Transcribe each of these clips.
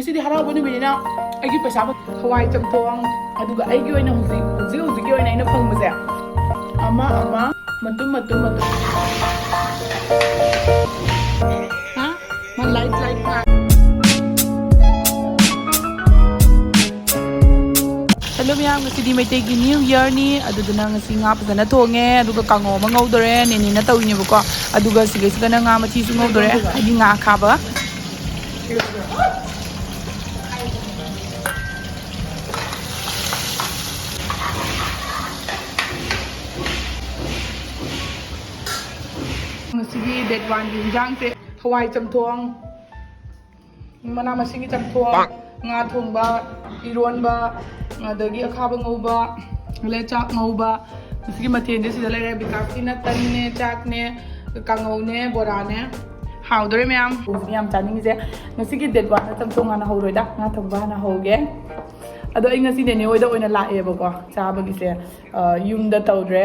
Sidi haraw ni bini na ay pesa hawai chamtong aduga ay gi oina huzi gi oina ina phangmase ama matum ha man light ka Hello miyam ngasi may tegi New Year ni aduduna ngasi nga pazana thonge aduga kango ma ngawdore ni na tawni bako aduga sige na nga machi su ngawdore adi nga khaba ngasi dead one yung jang te hawai chamthong mana masingi chamthong nga thongba ironba adagi akhaba ngauba le chak ngauba ngasi mathen de sida lere bikasina tanne chakne kangau ne bora ne hawdore myam chaning je ngasi gi dead one chamthong ana hawroida nga thongba na hoge ado ai ngasi ne oida oina lae bako chabagi se yumda tawdre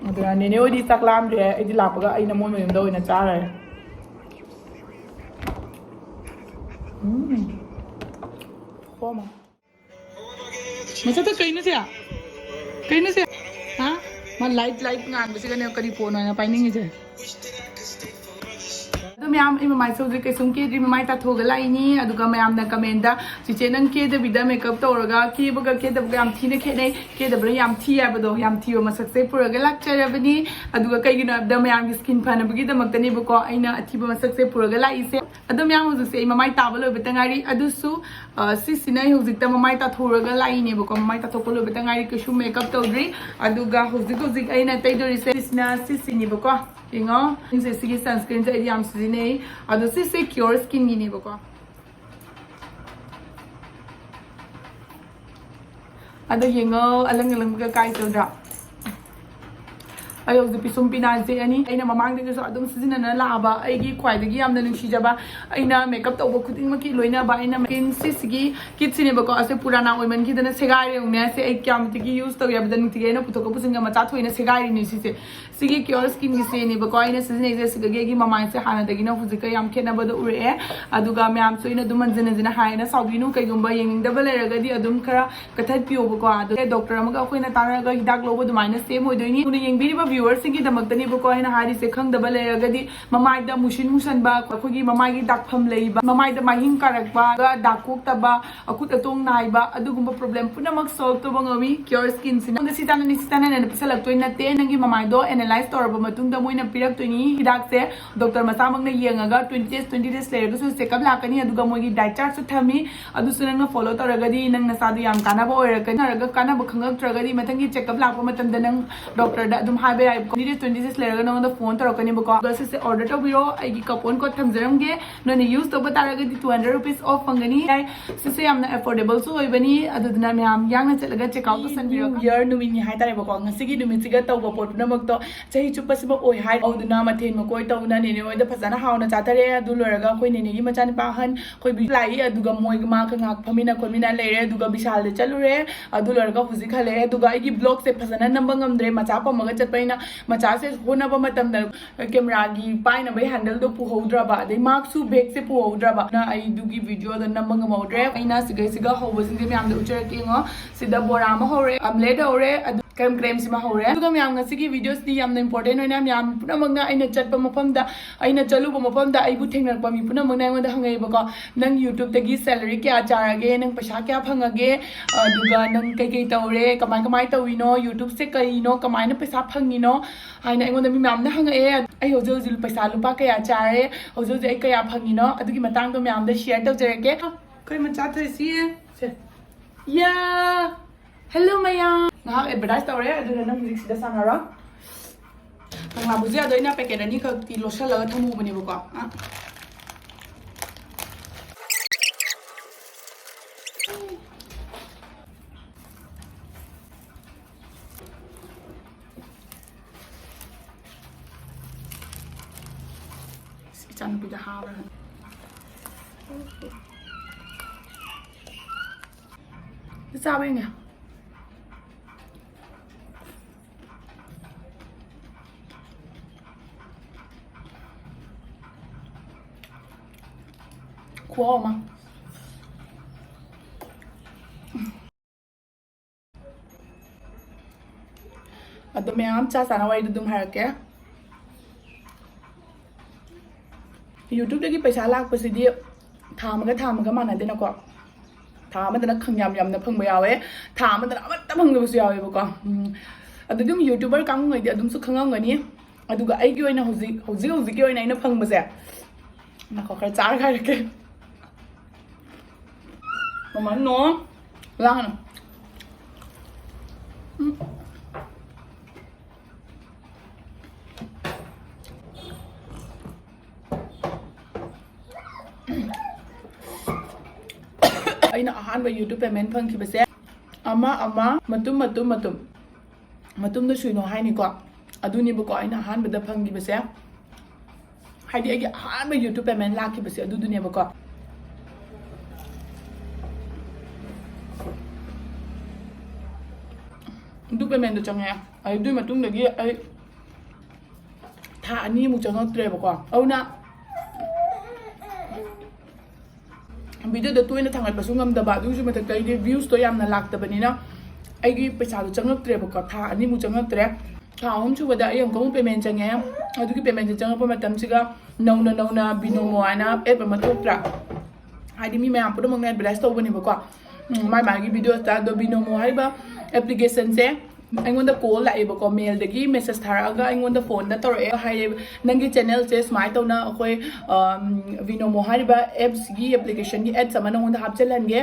aduna ne odi saklam de ai lapaga ai namon mo yumda oina chare Koma masa ta kaina se ha man light ngan bisi kan kari phone na paining je Mayam imamai soji ke sumke di mamai ta thoga lai ni aduga mayam na comment da chiche nang ke da vida makeup tawraga ke baga ke da yam thine ke nei ke da bra yam thi abado yam thiyo masak se puraga lakchara bani aduga kai gina da mayam ki skin phana bagi da maktani bako aina athiba masak se puraga lai se adu mayam hoju se mamai ta balo betangari adu su si sinai hoju ta mamai ta thoraga lai ni bako mamai ta thokolo betangari ke su makeup tawdri aduga hoju aina taidori se sina si sini bako Ingo, ini segi sunscreen saya diam sini. Ada sih Cureskin ini bako. Ada ingo, alang buka kai tu dah. Ayo di pisum pinansi ani aina mamang de so adum sizina na laba aigi khwai de gi amna nungsi jaba aina makeup to khuding ma ki loina ba aina kin sigi kitsine bako ase purana oiman ki dana segai ungna se ai kyam ti gi use to yab dan ti ge na puto ko pusinga ma cha thoina segai ni si se sigi Cureskin gi se ni bako aina sizina je sigi gi mamang se hana de gi na fuzika yam khena ba do ure aduga myam so ina duman jina haina saubinu kai gumba yeng double raga di adum khara kathat piyo bako adu doctor amaga khoina taraga hidak lobo dumaina same hoidoni uni yeng biri viewers की दमकतनी बको है हारी से खंगदब लेरगदी ममाइदा मुशिन मुसनबा अखोगी ममाइगी दाखफम लेबा ममाइदा माहिंग कारकबा दाकोक्तबा अकुत अतोंग नाइबा अदुगुम्बा problem पुनमक solve तो बंगमी Cureskin सिना सिताना ने पिसलक्तोय नते नंगी ममाइदो analyse तोरबा मतुंगदा Moina पिरक्तोयनी हिदाक से डॉक्टर मसामंगना येंगागा 20 days लेरगसु चेकअप लाकनी अदुगा मोइगी डाइट चार्ट सु थमी अदुसु नंगा फॉलो तोरगदी नंग नसादु याम कानाबा ओइरकनी नरगा कानाबा खंगक्त्रगदी मतंगी चेकअप लाकपा मतंदा नंग डॉक्टर दा अदुम हाबे आइ 20 days लेरगा नंगा फोन तोरकनी बको गसे ऑर्डर तोबिरो आइगी कपन को थमजरमगे नने यूज तोबा तारगदी 200 rupees ऑफ फंगनी सिसे यामना अफोर्डेबल सु ओइबनी अदुदना म्याम यांगना चलगा चेकआउट को सनबिरो यर नुमिनी हाय तारे बको ngasi numitsiga tawba pot namak to chahi chupasiba oi hai auduna mathen makoi tawna nene oida phajana hauna chatare adu loraga khoi nene gi machani pahan khoi bi lai aduga moi ma ka ngak phamina khomina leire aduga bisal de chalure adu loraga huji khale aduga igi blog se phajana nambang amdre macha pamaga chatpaina macha se hona ba matam da camera gi paina bai handle do pu hodraba dei mark su back se pu hodraba na ai dugi video da nambang amodre aina siga hoba sing me am de uchara ki ngo sida bora ma hore amle da hore क्रेम से हौरे ma'am की videos दी important होना ma'am पुनमना चट मफम चलूब मफम थेनरप मी पुनमना हंगेबको नंग यूट्यूब तक सैलरी क्या चारगे नंग पैसा क्या फंगे नंग कई तौरे कमाय कमाय तौनो यूट्यूब से कईनो कमाय पैसा फंगीनो है मैम हंगे हजू पैसा लुपा क्या चारे हजू क्या फंगीनो मैम शेयर तौजरगे कोई मचा थे या Hello mayam ngahak advertise tawre aduna nang music sida sanara kangla buzi ado ina packet ani ka ti losha la thamu bani bako si chan bi da hawa sao bên nè khô mà ꯑꯗꯣ ꯃꯌꯥꯝ ꯆꯥꯅ ꯋꯥꯔꯤꯗꯣ ꯑꯗꯨꯝ ꯍꯥꯏꯔꯛꯀꯦ ꯌꯨꯇ꯭ꯌꯨꯕꯇꯒꯤ ꯄꯩꯁꯥ ꯂꯥꯛꯄꯁꯤꯗꯤ ꯊꯥ ꯑꯃꯒ ꯃꯥꯟꯅꯗꯦꯅꯀꯣ ꯊꯥ ꯑꯃꯗꯅ ꯌꯥꯝꯅ ꯐꯪꯕ ꯌꯥꯎꯋꯦ ꯊꯥ ꯑꯃꯗꯅ ꯑꯃꯠꯇ ꯐꯪꯗꯕꯁꯨ ꯌꯥꯎꯋꯦꯕꯀꯣ ꯑꯗꯨ ꯑꯗꯨꯝ ꯌꯨꯇ꯭ꯌꯨꯕꯔ ꯀꯥꯡꯕꯨꯉꯩꯗꯤ ꯑꯗꯨꯝꯁꯨ ꯈꯪꯉꯝꯒꯅꯤ ꯑꯗꯨꯒ ꯑꯩꯒꯤ ꯑꯣꯏꯅ ꯍꯧꯖꯤꯛꯀꯤ ꯑꯣꯏꯅ ꯑꯩꯅ ꯐꯪꯕꯁꯦ ꯅꯀꯣ ꯈꯔ ꯆꯥꯔꯒ ꯍꯥꯏꯔꯛꯀꯦ ꯃꯃꯥ ꯅꯣ ꯂꯥꯡꯒꯅꯨ ꯑꯩꯅ ꯑꯍꯥꯟꯕ ꯌꯨꯇ꯭ꯌꯨꯕ ꯄꯦꯃꯦꯟ ꯐꯪꯈꯤꯕꯁꯦ ꯃꯇꯨꯝꯗ ꯁꯨꯏꯅꯣ ꯍꯥꯏꯅꯤꯀꯣ ꯑꯗꯨꯅꯦꯕꯀꯣ ꯑꯩꯅ ꯑꯍꯥꯟꯕꯗ ꯐꯪꯈꯤꯕꯁꯦ ꯍꯥꯏꯗꯤ ꯑꯩꯒꯤ ꯑꯍꯥꯟꯕ ꯌꯨꯇ꯭ꯌꯨꯕ ꯄꯦꯃꯦꯟ ꯂꯥꯛꯈꯤꯕꯁꯦ ꯑꯗꯨꯗꯨꯅꯦꯕꯀꯣ ꯑꯗꯨ ꯄꯦꯃꯦꯟꯗꯣ ꯆꯪꯉꯦ ꯑꯗꯨꯏ ꯃꯇꯨꯡꯗꯒꯤ ꯑꯩ ꯊꯥ ꯑꯅꯤꯃꯨꯛ ꯆꯪꯉꯛꯇ꯭ꯔꯦꯕꯀꯣ ꯑꯗꯨꯅ ꯚꯤꯗꯤꯑꯣꯗ ꯇꯣꯏꯅ ꯊꯥꯡꯒꯠꯄꯁꯨ ꯉꯝꯗꯕ ꯑꯗꯨꯒꯤꯁꯨ ꯃꯊꯛꯇ ꯑꯩꯗꯤ ꯚ꯭ꯌꯨꯁꯇꯣ ꯌꯥꯝꯅ ꯂꯥꯛꯇꯕꯅꯤꯅ ꯑꯩꯒꯤ ꯄꯩꯁꯥꯗꯣ ꯆꯪꯉꯛꯇ꯭ꯔꯦꯕꯀꯣ ꯊꯥ ꯑꯅꯤꯃꯨꯛ ꯆꯪꯉꯛꯇ꯭ꯔꯦ ꯊꯥ ꯑꯍꯨꯝ ꯁꯨꯕꯗ ꯑꯩ ꯑꯃꯨꯛ ꯄꯦꯃꯦꯟ ꯆꯪꯉꯦ ꯑꯗꯨꯒꯤ ꯄꯦꯃꯦꯟꯁꯦ ꯆꯪꯉꯛꯄ ꯃꯇꯝꯁꯤꯒ ꯅꯧꯅ ꯕꯤꯅꯣꯃꯣ ꯍꯥꯏꯅ ꯑꯦꯞ ꯑꯃ ꯊꯣꯛꯇ꯭ꯔꯥ ꯍꯥꯏꯗꯤ ꯃꯤ ꯃꯌꯥꯝ ꯄꯨꯝꯅꯃꯛꯅ ꯑꯦꯗꯚꯔꯇꯥꯏꯁ ꯇꯧꯕꯅꯦꯕꯀꯣ ꯃꯥꯒꯤ ꯚꯤꯗꯤꯑꯣꯁꯇ ꯑꯗꯣ ꯕꯤꯅꯣꯃꯣ ꯍꯥꯏꯔꯤꯕ ꯑꯦꯄ꯭ꯂꯤꯀꯦꯁꯟꯁꯦ ꯑꯩꯉꯣꯟꯗ ꯀꯣꯜ ꯂꯥꯛꯑꯦꯕꯀꯣ ꯃꯦꯜꯗꯒꯤ ꯃꯦꯁꯦꯁ ꯊꯥꯔꯛꯑꯒ ꯑꯩꯉꯣꯟꯗ ꯐꯣꯟꯗ ꯇꯧꯔꯛꯑꯦ ꯍꯥꯏꯌꯦ ꯅꯪꯒꯤ ꯆꯦꯅꯦꯜꯁꯦ ꯁꯨꯃꯥꯏꯅ ꯇꯧꯅ ꯑꯩꯈꯣꯏ ꯕꯤꯅꯣꯃꯣ ꯍꯥꯏꯔꯤꯕ ꯑꯦꯞꯁꯒꯤ ꯑꯦꯄ꯭ꯂꯤꯀꯦꯁꯟꯒꯤ ꯑꯦꯗꯁ ꯑꯃ ꯅꯉꯣꯟꯗ ꯍꯥꯞꯆꯤꯜꯍꯟꯒꯦ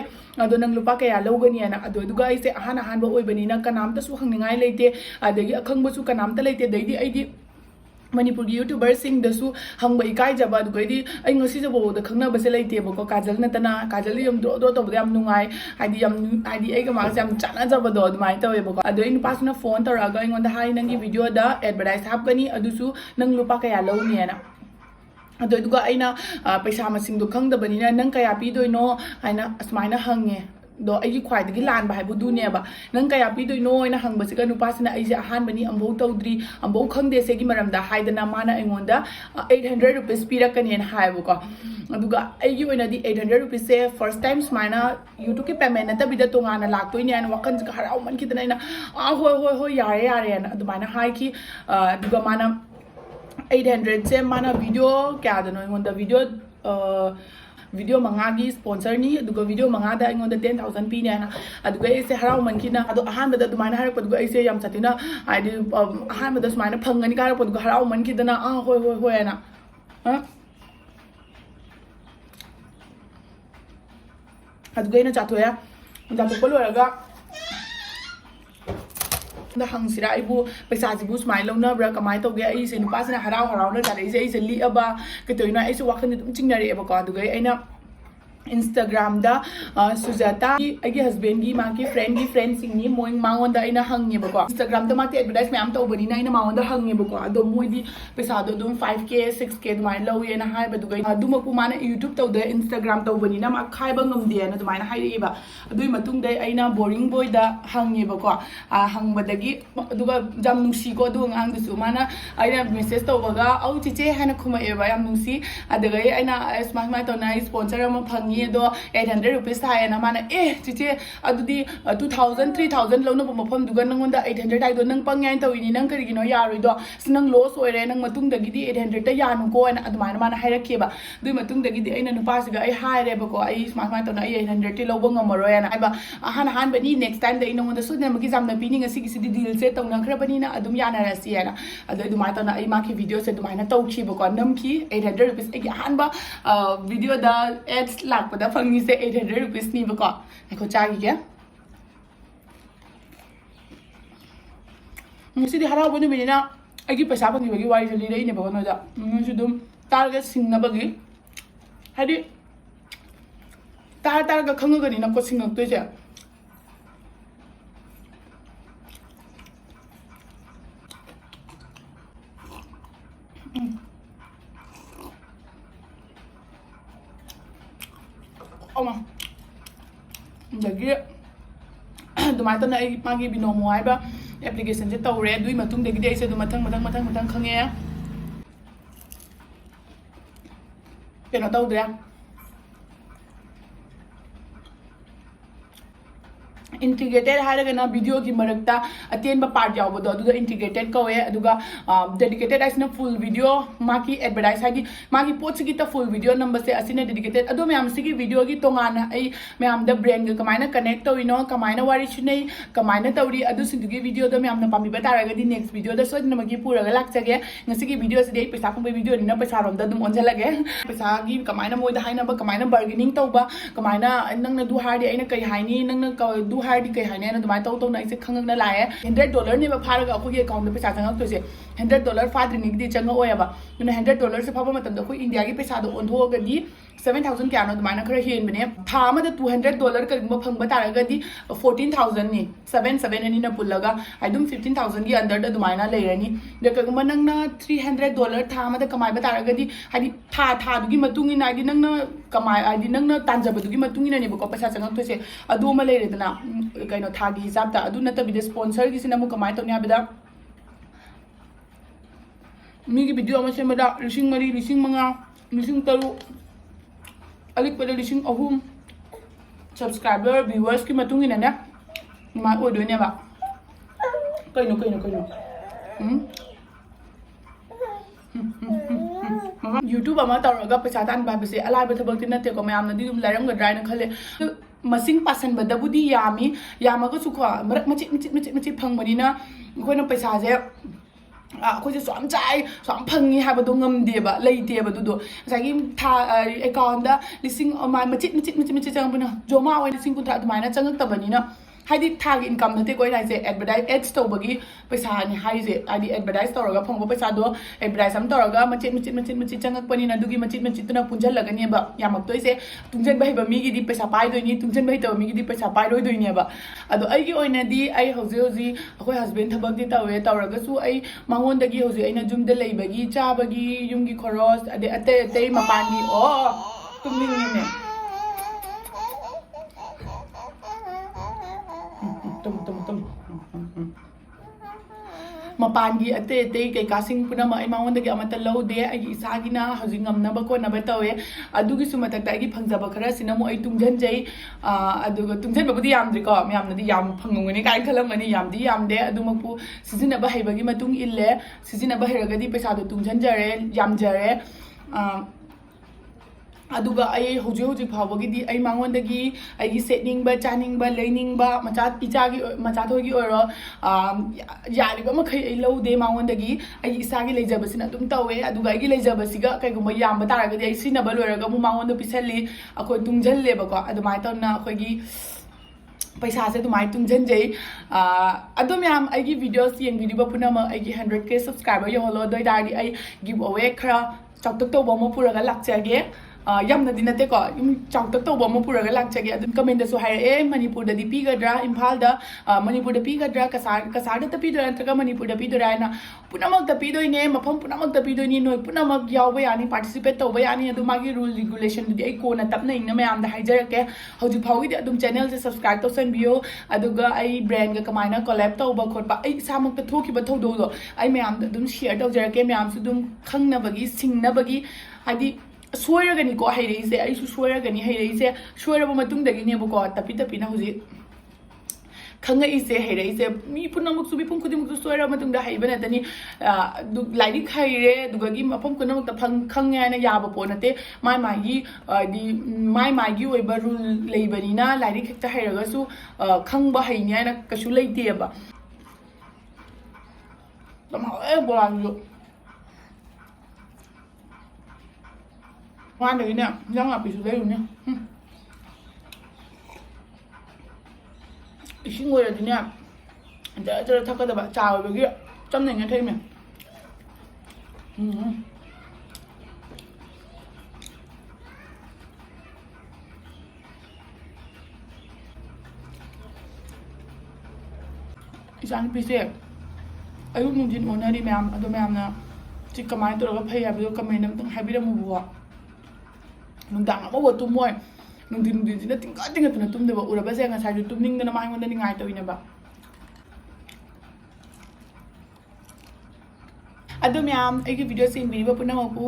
ꯑꯗꯣ ꯅꯪ ꯂꯨꯄꯥ ꯀꯌꯥ ꯂꯧꯒꯅꯤꯅ ꯑꯗꯨꯒ ꯑꯩꯁꯦ ꯑꯍꯥꯟꯕ ꯑꯣꯏꯕꯅꯤꯅ ꯀꯅꯥꯝꯇꯁꯨ ꯍꯪꯅꯤꯡꯉꯥꯏ ꯂꯩꯇꯦ ꯑꯗꯒꯤ ꯑꯈꯪꯕꯁꯨ ꯀꯅꯥꯝꯇ ꯂꯩꯇꯦ ꯑꯗꯩꯗꯤ ꯑꯩꯗꯤ ꯃꯅꯤꯄꯨꯔꯒꯤ ꯌꯨꯇ꯭ꯌꯨꯕꯔꯁꯤꯡꯗꯁꯨ ꯍꯪꯕ ꯏꯀꯥꯏꯖꯕ ꯑꯗꯨꯒꯩꯗꯤ ꯑꯩ ꯉꯁꯤꯐꯥꯎꯕꯗ ꯈꯪꯅꯕꯁꯦ ꯂꯩꯇꯦꯕꯀꯣ ꯀꯥꯖꯜ ꯅꯠꯇꯅ ꯀꯥꯖꯜꯗꯤ ꯌꯥꯝ ꯗ꯭ꯔꯣ ꯇꯧꯕꯗ ꯌꯥꯝ ꯅꯨꯡꯉꯥꯏ ꯍꯥꯏꯗꯤ ꯑꯩꯒ ꯃꯥꯒꯁꯦ ꯌꯥꯝ ꯆꯥꯟꯅꯖꯕꯗꯣ ꯑꯗꯨꯃꯥꯏꯅ ꯇꯧꯋꯦꯕꯀꯣ ꯑꯗꯣ ꯑꯩ ꯅꯨꯄꯥꯁꯤꯅ ꯐꯣꯟ ꯇꯧꯔꯛꯑꯒ ꯑꯩꯉꯣꯟꯗ ꯍꯥꯏ ꯅꯪꯒꯤ ꯚꯤꯗꯤꯑꯣꯗ ꯑꯦꯗꯚꯔꯇꯥꯏꯁ ꯍꯥꯞꯀꯅꯤ ꯑꯗꯨꯁꯨ ꯅꯪ ꯂꯨꯄꯥ ꯀꯌా ꯂꯧꯅꯤꯅ ꯑꯗꯨꯒ ꯑꯩꯅ ꯄꯩꯁా ꯃꯁꯤꯡꯗꯣ ꯈꯪꯗꯕꯅꯤꯅ ꯅꯪ ꯀꯌꯥ ꯄꯤꯗꯣꯏꯅೋ ꯍꯥꯏꯅ ꯑꯁꯨꯃꯥꯏꯅ ꯍꯪꯉꯦ ꯑꯗꯣ ꯑꯩꯒꯤ ꯈ꯭ꯋꯥꯏꯗꯒꯤ ꯂꯥꯟꯕ ꯍꯥꯏꯕꯗꯨꯅꯦꯕ ꯅꯪ ꯀꯌా ꯄꯤꯗꯣꯏꯅꯣ ꯍꯥꯏꯅ ꯍꯪꯕꯁꯤꯒ ꯅꯨꯄꯥꯁꯤꯅ ꯑꯩꯁꯦ ꯑꯍꯥꯟꯕꯅꯤ ꯑꯃꯐꯧ ꯇꯧꯗ꯭ꯔꯤ ꯑꯃꯐꯧ ꯈꯪꯗꯦ ꯁꯤꯒꯤ ꯃꯔꯝꯗ ꯍꯥꯏꯗꯅ ꯃꯥꯅ ꯑꯩꯉꯣꯟꯗ 800 ꯔꯨꯄꯤꯁ ꯄꯤꯔꯛꯀꯅꯦꯅ ꯍꯥꯏꯌꯦꯕꯀꯣ ꯑꯗꯨꯒ ꯑꯩꯒꯤ ꯑꯣꯏꯅꯗꯤ 800 ꯔꯨꯄꯤꯁꯁꯦ ꯐꯥꯔꯁ ꯇꯥꯏꯝ ꯁꯨꯃꯥꯏꯅ ꯌꯨꯇ꯭ꯌꯨꯕꯀꯤ ꯄꯦꯃꯦꯟ ꯅꯠꯇꯕꯤꯗ ꯇꯣꯉꯥꯟꯅ ꯂꯥꯛꯇꯣꯏꯅꯦ ꯍꯥꯏꯅ ꯋꯥꯈꯜꯁꯤꯒ ꯍꯔꯥꯎꯃꯟꯈꯤꯗꯅ ꯑꯩꯅ ꯍꯣꯏ ꯌꯥꯔꯦꯅ ꯑꯗꯨꯃꯥꯏꯅ ꯍꯥꯏꯈꯤ ꯑꯗꯨꯒ ꯃꯥꯅ 800ꯁꯦ ꯃꯥꯅ ꯚꯤꯗꯤꯑꯣ ꯀꯌꯥꯗꯅꯣ ꯑꯩꯉꯣꯟꯗ ꯚꯤꯗꯤꯑꯣ 5ꯒꯤ ꯁ꯭ꯄꯣꯟꯁꯔꯅꯤ ꯑꯗꯨꯒ ꯚꯤꯗꯤꯑꯣ 5ꯗ ꯑꯩꯉꯣꯟda 10,000 ꯄꯤꯅꯦ ꯍꯥꯏꯅ ꯑꯗꯨꯒ ꯑꯩꯁꯦ ꯍꯔꯥꯎꯃꯟꯈꯤꯅ ꯑꯗꯣ ꯑꯍꯥꯟꯕꯗ ꯑꯗꯨꯃꯥꯏꯅ ꯍꯥꯏꯔꯛꯄꯗꯨꯒ ꯑꯩꯁꯦ ꯌꯥꯝ ꯁꯥꯊꯤꯅ ꯍꯥꯏꯗꯤ ꯑꯍꯥꯟꯕꯗ ꯁꯨꯃꯥꯏꯅ ꯐꯪꯒꯅꯤ ꯍꯥꯏꯔꯛꯄꯗꯨꯒ ꯍꯔꯥꯎꯃꯟꯈꯤꯗꯅ ꯍꯣꯏ ꯍꯥꯏꯅ ꯑꯗꯨꯒ ꯑꯩꯅ ꯆꯥꯊꯣꯛꯄ ꯂꯣꯏꯔꯒ ꯍꯪꯁꯤꯔꯥ ꯑꯩꯕꯨ ꯄꯩꯁꯥꯁꯤꯕꯨ ꯁꯨꯃꯥꯏꯅ ꯂꯧꯅꯕ꯭ꯔꯥ ꯀꯃꯥꯏꯅ ꯇꯧꯒꯦ ꯑꯩꯁꯦ ꯅꯨꯄꯥꯁꯤꯅ ꯍꯔꯥꯎꯅ ꯆꯥꯔꯛꯏꯁꯦ ꯑꯩꯁꯦ ꯂꯤꯛꯑꯕ ꯀꯩꯇꯧꯔꯤꯅꯣ ꯑꯩꯁꯦ ꯋꯥꯈꯜꯗ ꯑꯗꯨꯝ ꯆꯤꯡꯅꯔꯛꯑꯦꯕꯀꯣ ꯑꯗꯨꯒ ꯑꯩꯅ Instagramꯗ ꯁꯨꯖꯥꯇꯥ ꯑꯩꯒꯤ ꯍꯁꯕꯦꯟꯒꯤ ꯃꯥꯒꯤ ꯐ꯭ꯔꯦꯟꯁꯤꯡꯅꯤ ꯃꯉꯣꯟꯗ ꯑꯩꯅ ꯍꯪꯉꯦꯕꯀꯣ Instagramꯗ ꯃꯥꯗꯤ ꯑꯦꯗꯚꯔꯇꯥꯏꯁ ꯃꯌꯥꯝ ꯇꯧꯕꯅꯤꯅ ꯑꯩꯅ ꯃꯉꯣꯟꯗ ꯍꯪꯉꯦꯕꯀꯣ ꯑꯗꯣ ꯃꯣꯏꯗꯤ ꯄꯩꯁꯥꯗꯣ ꯑꯗꯨꯝ 5K 6K ꯑꯗꯨꯃꯥꯏꯅ ꯂꯧꯋꯦꯅ ꯍꯥꯏꯕꯗꯨꯒ ꯑꯗꯨꯃꯛꯄꯨ ꯃꯥꯅ YouTube ꯇꯧꯗꯦ Instagram ꯇꯧꯕꯅꯤ나 ꯃꯥ ꯈꯥꯏꯕ ꯉꯝꯗꯦꯅ ꯑꯗꯨꯃꯥꯏꯅ ꯍꯥꯏꯔꯛꯏꯕ ꯑꯗꯨꯒꯤ ꯃꯇꯨꯡꯗ ꯑꯩꯅ ꯕꯣꯔꯤꯡ ꯕꯣꯏꯗ ꯍꯪꯉꯦꯕꯀꯣ ꯍꯪꯕꯗꯒꯤ ꯑꯗꯨꯒ ꯌꯥꯝ ꯅꯨꯡꯁꯤꯀꯣ ꯑꯗꯨ ꯑꯉꯥꯡꯗꯨꯁꯨ ꯃꯥꯅ ꯑꯩꯅ ꯃꯦꯁꯦꯖ ꯇꯧꯕꯒ ꯑꯧ ꯆꯤꯆꯦ ꯍꯥꯏꯅ ꯈꯨꯝꯃꯛꯑꯦꯕ ꯌꯥꯝ ꯅꯨꯡꯁꯤ ꯑꯗꯨꯒ ꯑꯩꯅ ꯁꯨꯃꯥꯏꯅ ꯇꯧꯅ ꯑꯩ ꯁ꯭ꯄꯣꯟꯁꯔ ꯑꯃ ꯐꯪꯉꯤ ꯑꯗꯣ 800 ꯔꯨꯄꯤꯁ ꯍꯥꯏꯌꯦꯅ ꯃꯥꯅ ꯆꯤꯆꯦ ꯑꯗꯨꯗꯤ 2,000 3,000 ꯂꯧꯅꯕ ꯃꯐꯝꯗꯨꯒ ꯅꯪꯉꯣꯟꯗ 800 ꯍꯥꯏꯗꯣ ꯅꯪ ꯄꯪꯉꯥꯏꯅ ꯇꯧꯏꯅꯤ ꯅꯪ ꯀꯔꯤꯒꯤꯅꯣ ꯌꯥꯔꯣꯏꯗꯣ ꯅꯪ ꯂꯣꯁ ꯑꯣꯏꯔꯦ ꯅꯪ ꯃꯇꯨꯡꯗꯒꯤꯗꯤ 800ꯇ ꯌꯥꯅꯨꯀꯣ ꯍꯥꯏꯅ ꯑꯗꯨꯃꯥꯏꯅ ꯃꯥꯅ ꯍꯥꯏꯔꯛꯈꯤꯕ ꯑꯗꯨꯒꯤ ꯃꯇꯨꯡꯗꯒꯤꯗꯤ ꯑꯩꯅ ꯅꯨꯄꯥꯁꯤꯒ ꯑꯩ ꯍꯥꯏꯔꯦꯕꯀꯣ ꯑꯩ ꯁꯨꯃꯥꯏꯅ ꯇꯧꯅ ꯑꯩ 800ꯇꯤ ꯂꯧꯕ ꯉꯝꯃꯔꯣꯏꯅ ꯍꯥꯏꯕ ꯑꯍꯥꯟꯕꯅꯤ ꯅꯦꯛꯁ ꯇꯥꯏꯝꯗ ꯑꯩ ꯅꯉꯣꯟꯗ ꯁꯣꯏꯗꯅꯃꯛꯀꯤ ꯌꯥꯝꯅ ꯄꯤꯅꯤ ꯉꯁꯤꯒꯤꯁꯤꯗꯤ ꯗꯤꯜꯁꯦ ꯇꯧꯅꯈ꯭ꯔꯕꯅꯤꯅ ꯑꯗꯨꯝ ꯌꯥꯅꯔꯁꯤ ꯍꯥꯏꯅ ꯑꯗꯨꯃꯥꯏꯅ ꯇꯧꯅ ꯑꯩ ꯃꯥꯒꯤ ꯚꯤꯗꯤꯑꯣꯁꯦ ꯑꯗꯨꯃꯥꯏꯅ ꯇꯧꯈꯤꯕꯀꯣ ꯅꯝꯈꯤ 800 ꯔꯨꯄꯤꯁ ꯑꯩꯒꯤ ꯑꯍꯥꯟꯕ ꯚꯤꯗꯤꯑꯣꯗ ꯑꯦड्स ꯂꯥꯛꯄꯗ ꯐꯪꯉꯤꯁꯦ 800 ꯔꯨꯄꯤꯁꯅꯤꯕꯀꯣ ꯑꯩꯈꯣꯏ ꯆꯥꯈꯤꯒꯦ ꯉꯁꯤꯗꯤ ꯍꯔꯥꯎꯕ ꯅꯨꯃꯤꯠꯅꯤꯅ ꯑꯩꯒꯤ ꯄꯩꯁꯥ ꯐꯪꯈꯤꯕꯒꯤ ꯋꯥꯔꯤꯁꯦ ꯂꯤꯔꯛꯏꯅꯦꯕꯀꯣ ꯅꯣꯏꯗ ꯅꯣꯏꯁꯨ ꯑꯗꯨꯝ ꯇꯥꯔꯒ ꯁꯤꯡꯅꯕꯒꯤ ꯍꯥꯏꯗꯤ ꯇꯥꯔꯒ ꯈꯪꯉꯒꯅꯤꯅꯀꯣ ꯁꯤꯡꯉꯛꯇꯣꯏꯁꯦ ꯑꯗꯒꯤ ꯑꯗꯨꯃꯥꯏꯅ ꯇꯧꯅ ꯑꯩ ꯃꯥꯒꯤ ꯕꯤꯅꯣꯃꯣ ꯍꯥꯏꯕ ꯑꯦꯄ꯭ꯂꯤꯀꯦꯁꯟꯁꯦ ꯇꯧꯔꯦ ꯑꯗꯨꯒꯤ ꯃꯇꯨꯡꯗꯒꯤꯗꯤ ꯑꯩꯁꯦ ꯑꯗꯨꯝ ꯃꯊꯪ ꯈꯪꯉꯦ ꯀꯩꯅꯣ ꯇꯧꯗ꯭ꯔꯦ integrated हारगना वीडियो की मरकता अतेन पार्ट यावबदो अदुदा integrated कवे अदुगा dedicated आइसना full video माकी advertise हादी माकी पोस्ट की ता full video नंबर से असिना dedicated अदो मैम से की वीडियो की तोंगाना आई मैम द ब्रेन ग कमाइना कनेक्ट तविनो कमाइना वारी सुनै कमाइना तौरी अदु सिंदुगी वीडियो द मैम न पामी बतारगदी नेक्स्ट वीडियो द सोदन मगी पुरगा लाक्चगे ngasi की वीडियो से पैसा फंग वीडियो निना पैसा रोम द दुम ओनजलगे पैसा की कमाइना मोइदा हाइना ब कमाइना बार्गेनिंग तौबा कमाइना नंगना दु हार्डी आइना कई हाइनी नंगना दु हार्डी कई हाइने ना दुमाइ तौ तौ ना इसे खंगना लाए $100 ने फारगा अखोगे अकाउंट में पैसा चंगक तोसे $100 फाद्रिनी दी चंग ओयाबा दुना $100 से फाबा मतम द कोई इंडिया की पैसा दो ओनथोगदी 7,000 क्या नो दुमाइना खरा हेन बने था अमदा $200 करिंगबा फंगबा तारगदी 14,000 नि 7 अनि ना पुल्लगा आइदुम 15,000 की अंदर द दुमाइना लेरनी द कगमा नंगना $300 था अमदा कमाइबा तारगदी हादि था दुगी मतुंगी ना आइदि नंगना कमाइ आइदि नंगना तांजबदुगी मतुंगी ना नेबको पैसा चंगक तोसे अदु म लेरेदना कइनो थागी हिसाब ता अदु नत बिदे स्पॉन्सर की सिना मु कमाइ तोनी आबदा मी की वीडियो अमा सेमदा 5,000 अलिक पहले 3,000 सब्सक्राइबर व्यूअर्स की मतुंगी ना मा ओदोने बा कइनो YouTube अमा तौरगा पैसा तान बाबसे अलाइब थबकति नते को मैम नदी दुम लारंगद्राय न खले मसिंग पासन बदबुदी यामी यामगा सुखवा मरक मचित फंगबनिना कोइना पैसा जे अखोजे स्वाम चाइ स्वाम फंगी हाबदो ngमदेबा लेतेबा दुदो सागी था अकाउंट दा लिसिंग अमा मचित चंगबना जोमा ओइ लिसिंग कुथा दुमाइना चंगक तबनिना हाइदि थागी इनकम नते कोइ राइसे एडवर्टाइज एड्स तौबगी पैसा नि हाइजे आदि एडवर्टाइज तौरगा फंगबो पैसा दो एडवर्टाइज हम तौरगा मचित चंगक पनिना दुगी मचित तुना पुंजल लगनी बा यामक तोइसे तुंजन बहिबा मिगी दि पैसा पाइ दोइनी तुंजन बहि तब मिगी दि पैसा पाइ रोइ दोइनी बा अदो अइगी ओइना दि अइ हौजे अखोइ हस्बैंड थबक दि तवे तौरगसु अइ मांगोंदगी हौजे अइना जुमदे लेबगी चाबगी युमगी खरोस अदे अते मपानी ओ तुमनिने मपानी अते कई कासिंग पुनम माउंदगी अमत लौदे अगी इसागिना हजि ngमनब कोनब तवे अदुगी सुमतक तागी फंगजब खरा सिनमु अइ तुंगजनजै अदुगा तुंगजनबबुदी यामद्रिको म्यामनदी याम फंगुंगनि काय खलमगनि यामदी यामदे अदुमकु सिजिनब हैबगी मतुंग इल्ले सिजिनब हैरगदी पैसा दु तुंगजनजरे यामजरे अदुगा अइ हौजे फावगीदी अइ मांगोंदगी अइगी सेटनिंगबा चानिंगबा लेनिंगबा मचा पिचागी मचा थोगी ओरो यारिबा मखै अइ लौदे मांगोंदगी अइ इसागी लेजबसिना तुम तवे अदुगा अइगी लेजबसिगा कैगुम यामबा तारगदी अइ सिनबा लोरगा मु मांगोंद पिसली अखोय तुंगजल्लेबको अदुमाय तौना अखोयगी पैसा से तुमाय तुंगजनजै अदो मैम अइगी वीडियोस येंगिदिबा पुनम अइगी 100K सब्सक्राइबर यहोलो दोइदारी अइ गिव अवे खरा चौतक तौबा मु पुरगा लाक्चगे यमनदी नतेको चौतक तौबा मु पुरगा लाक्चगे अदुन कमेंट सु हाइरे मणिपुर दि पीगद्रा इम्फाल दा मणिपुर द पीगद्रा कसार द पीदरा नत्रगा मणिपुर द पीदरा ना पुनमक द पीदोइने मफम पुनमक द पीदोइनी नोय पुनमक यावबा यानी पार्टिसिपेट तौबा यानी अदु मागी रूल रेगुलेशन दि अइ कोना तपना इंग मैम दा हाइजरके हौजि फाउगी दि अदुम चैनल से सब्सक्राइब तौसनबियो अदुगा अइ ब्रांड गा कमाइना कोलैब तौबा खोटबा अइ सामक त थोखिबा थौदो अइ मैम दा अदुम शेयर तौजरके मैम सु दुम खंगनबगी सिंगनबगी हादि सोयरगनी को हैरेइसे अइसु सोयरगनी हैरेइसे सोयरबा मतुंगदगिनेबको तपी ना हुजि खंगइसे हैरेइसे मी पुनमक सु बिपुम खुदिमुक सोयरा मतुंगदा हैबा नतनी लाइरिक हैरे दुगगी मफम कुनमक त खंगे ना याबा पोनते माई ओइबा रूल लेबनिना लाइरिक हेक्ता हैरगसु खंगबा हैने ना कछु लेतेबा तमा बोलांगो वानदगिने yang apisu leune इसिंग ओइरदिने जरा थकदबा चावबगी चमनेंगे थैमे इसान पिसे अयु नुजिन ओनरी मैम अदो मैम ना चिक कमाय तोरगा फै हाबिदो कमेंट अमतंग हाबिरमुबो नुंदांग अमबो तुमोय नुंदिन जिना तिंगा तुना तुमदेबा उरबसे ngasai tumningdana maingondani ngai tawinaba ꯑꯗꯨ ꯃꯌꯥꯝ ꯑꯩꯒꯤ ꯚꯤꯗꯤꯑꯣꯁꯤ ꯌꯦꯡꯕꯤꯔꯤꯕ ꯄꯨꯝꯅꯃꯛꯄꯨ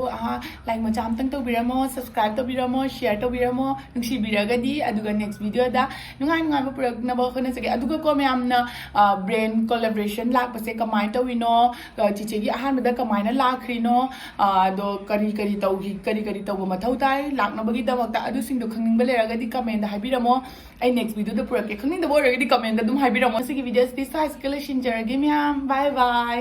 ꯂꯥꯏꯛ ꯃꯆꯥ ꯑꯃꯇꯪ ꯇꯧꯕꯤꯔꯝꯃꯣ ꯁꯕꯁꯀ꯭ꯔꯥꯏꯕ ꯇꯧꯕꯤꯔꯝꯃꯣ ꯁꯤꯌꯔ ꯇꯧꯕꯤꯔꯝꯃꯣ ꯅꯨꯡꯁꯤꯕꯤꯔꯒꯗꯤ ꯑꯗꯨꯒ ꯅꯦꯛꯁ ꯚꯤꯗꯤꯑꯣꯗ ꯅꯨꯡꯉꯥꯏꯕ ꯄꯨꯔꯛꯅꯕ ꯍꯣꯠꯅꯖꯒꯦ ꯑꯗꯨꯒꯀꯣ ꯃꯌꯥꯝꯅ ꯕ꯭ꯔꯦꯟ ꯀꯣꯂꯥꯕꯣꯔꯦꯁꯟ ꯂꯥꯛꯄꯁꯦ ꯀꯃꯥꯏꯅ ꯇꯧꯋꯤꯅꯣ ꯆꯤꯆꯦꯒꯤ ꯑꯍꯥꯟꯕꯗ ꯀꯃꯥꯏꯅ ꯂꯥꯛꯈ꯭ꯔꯤꯅꯣ ꯑꯗꯣ ꯀꯔꯤ ꯇꯧꯕ ꯃꯊꯧ ꯇꯥꯏ ꯂꯥꯛꯅꯕꯒꯤꯗꯃꯛꯇ ꯑꯗꯨꯁꯤꯡꯗꯣ ꯈꯪꯅꯤꯡꯕ ꯂꯩꯔꯒꯗꯤ ꯀꯃꯦꯟꯗ ꯍꯥꯏꯕꯤꯔꯝꯃꯣ ꯑꯩ ꯅꯦꯛꯁ ꯚꯤꯗꯤꯑꯣꯗ ꯄꯨꯔꯛꯀꯦ ꯈꯪꯅꯤꯡꯗꯕ ꯑꯣꯏꯔꯒꯗꯤ ꯀꯃꯦꯟꯗ ꯑꯗꯨꯝ ꯍꯥꯏꯕꯤꯔꯝꯃꯣ ꯁꯤꯒꯤ ꯚꯤꯗꯤꯑꯣꯁꯤ ꯁ꯭ꯋꯥꯏꯁꯤꯒ ꯂꯣꯏꯁꯤꯟꯖꯔꯒꯦ ꯃꯌꯥꯝ ꯕꯥꯏ ꯕꯥꯏ